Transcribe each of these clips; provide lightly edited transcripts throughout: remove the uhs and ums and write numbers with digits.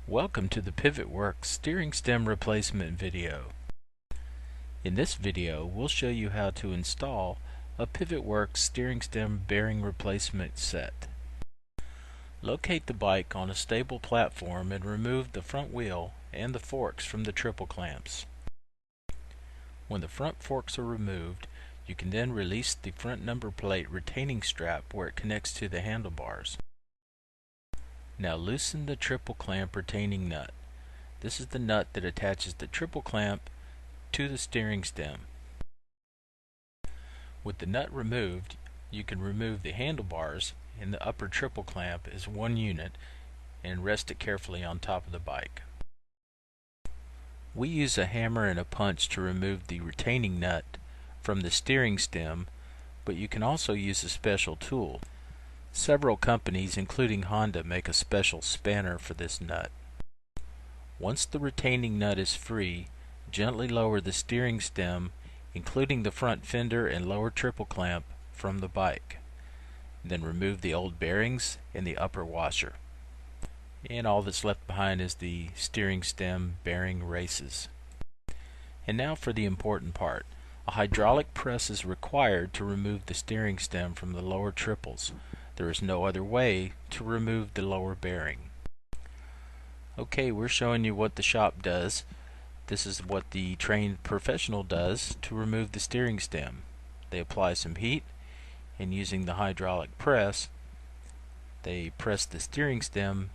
Welcome to the PivotWorks steering stem replacement video. In this video we'll show you how to install a PivotWorks steering stem bearing replacement set. Locate the bike on a stable platform and remove the front wheel and the forks from the triple clamps. When the front forks are removed, you can then release the front number plate retaining strap where it connects to the handlebars. Now loosen the triple clamp retaining nut. This is the nut that attaches the triple clamp to the steering stem. With the nut removed, you can remove the handlebars and the upper triple clamp as one unit and rest it carefully on top of the bike. We use a hammer and a punch to remove the retaining nut from the steering stem, but you can also use a special tool. Several companies, including Honda, make a special spanner for this nut. Once the retaining nut is free, gently lower the steering stem, including the front fender and lower triple clamp, from the bike. Then remove the old bearings and the upper washer. And all that's left behind is the steering stem bearing races. And now for the important part. A hydraulic press is required to remove the steering stem from the lower triples. There is no other way to remove the lower bearing. Okay, we're showing you what the shop does. This is what the trained professional does to remove the steering stem. They apply some heat, and using the hydraulic press, they press the steering stem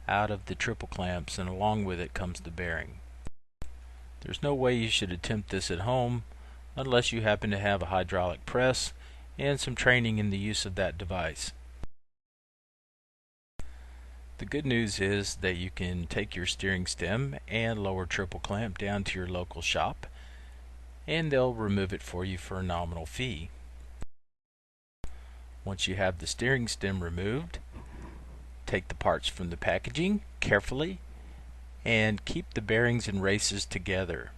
out of the triple clamps, and along with it comes the bearing. There's no way you should attempt this at home unless you happen to have a hydraulic press and some training in the use of that device. The good news is that you can take your steering stem and lower triple clamp down to your local shop and they'll remove it for you for a nominal fee. Once you have the steering stem removed, take the parts from the packaging carefully and keep the bearings and races together.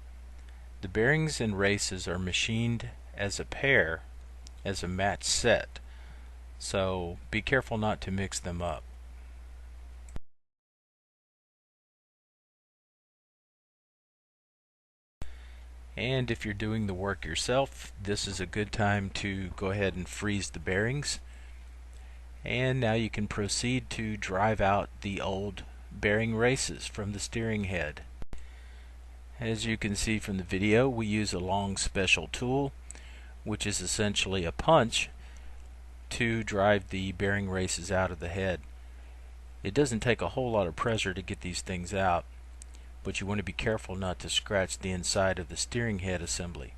The bearings and races are machined as a pair, as a match set, so be careful not to mix them up. And if you're doing the work yourself, this is a good time to go ahead and freeze the bearings. And now you can proceed to drive out the old bearing races from the steering head. As you can see from the video, we use a long special tool, which is essentially a punch, to drive the bearing races out of the head. It doesn't take a whole lot of pressure to get these things out, but you want to be careful not to scratch the inside of the steering head assembly.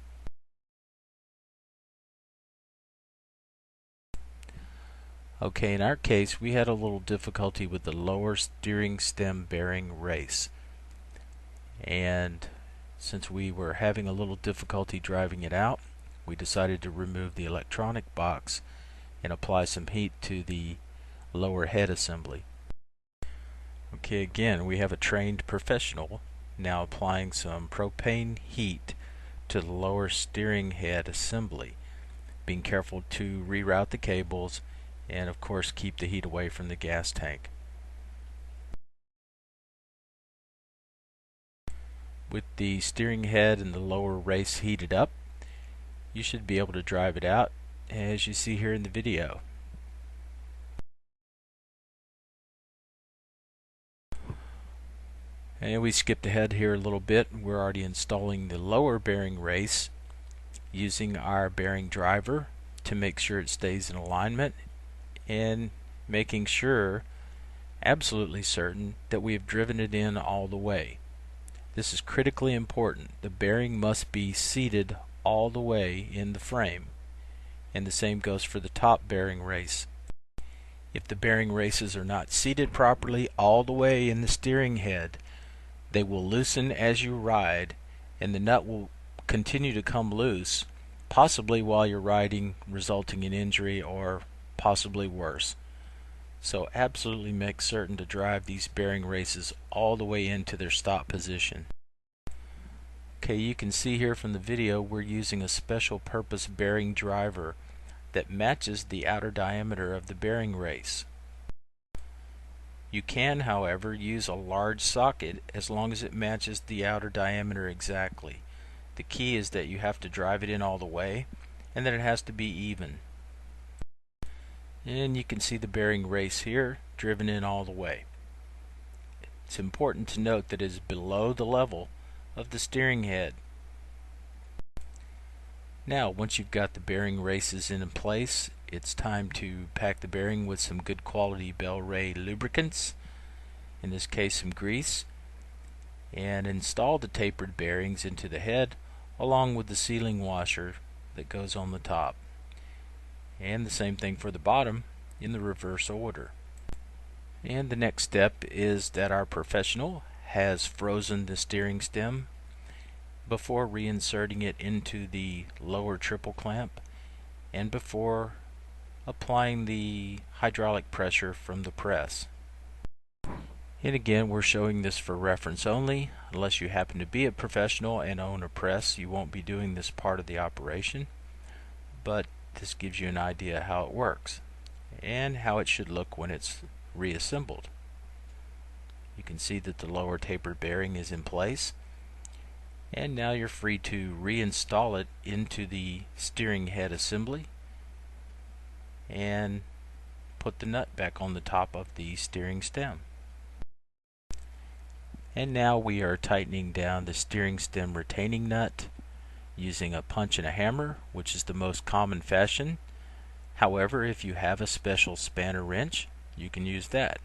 Okay, in our case we had a little difficulty with the lower steering stem bearing race, and since we were having a little difficulty driving it out, we decided to remove the electronic box and apply some heat to the lower head assembly. Okay, again we have a trained professional now applying some propane heat to the lower steering head assembly, being careful to reroute the cables and of course keep the heat away from the gas tank. With the steering head and the lower race heated up, you should be able to drive it out as you see here in the video. And we skipped ahead here a little bit. We're already installing the lower bearing race using our bearing driver to make sure it stays in alignment and making sure, absolutely certain, that we have driven it in all the way. This is critically important. The bearing must be seated all the way in the frame, and the same goes for the top bearing race. If the bearing races are not seated properly all the way in the steering head, they will loosen as you ride, and the nut will continue to come loose, possibly while you're riding, resulting in injury or possibly worse. So absolutely make certain to drive these bearing races all the way into their stop position. Okay, you can see here from the video we're using a special purpose bearing driver that matches the outer diameter of the bearing race. You can, however, use a large socket as long as it matches the outer diameter exactly. The key is that you have to drive it in all the way and that it has to be even. And you can see the bearing race here, driven in all the way. It's important to note that it is below the level of the steering head. Now, once you've got the bearing races in place, it's time to pack the bearing with some good quality Bel-Ray lubricants, in this case some grease, and install the tapered bearings into the head along with the sealing washer that goes on the top. And the same thing for the bottom in the reverse order. And the next step is that our professional has frozen the steering stem before reinserting it into the lower triple clamp and before applying the hydraulic pressure from the press. And again, we're showing this for reference only. Unless you happen to be a professional and own a press, you won't be doing this part of the operation, but this gives you an idea how it works and how it should look when it's reassembled. You can see that the lower tapered bearing is in place, and now you're free to reinstall it into the steering head assembly and put the nut back on the top of the steering stem. And now we are tightening down the steering stem retaining nut using a punch and a hammer, which is the most common fashion. However, if you have a special spanner wrench, you can use that.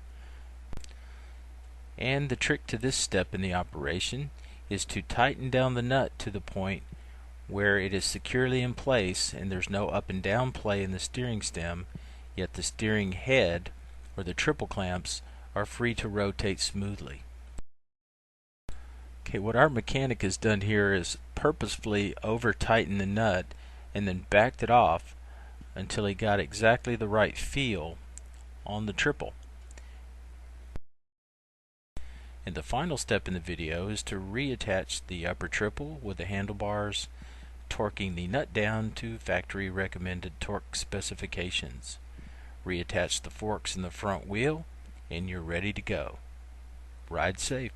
And the trick to this step in the operation is to tighten down the nut to the point where it is securely in place and there's no up and down play in the steering stem, yet the steering head or the triple clamps are free to rotate smoothly. Okay, what our mechanic has done here is purposefully over tighten the nut and then backed it off until he got exactly the right feel on the triple. And the final step in the video is to reattach the upper triple with the handlebars, torquing the nut down to factory recommended torque specifications. Reattach the forks in the front wheel and you're ready to go. Ride safe.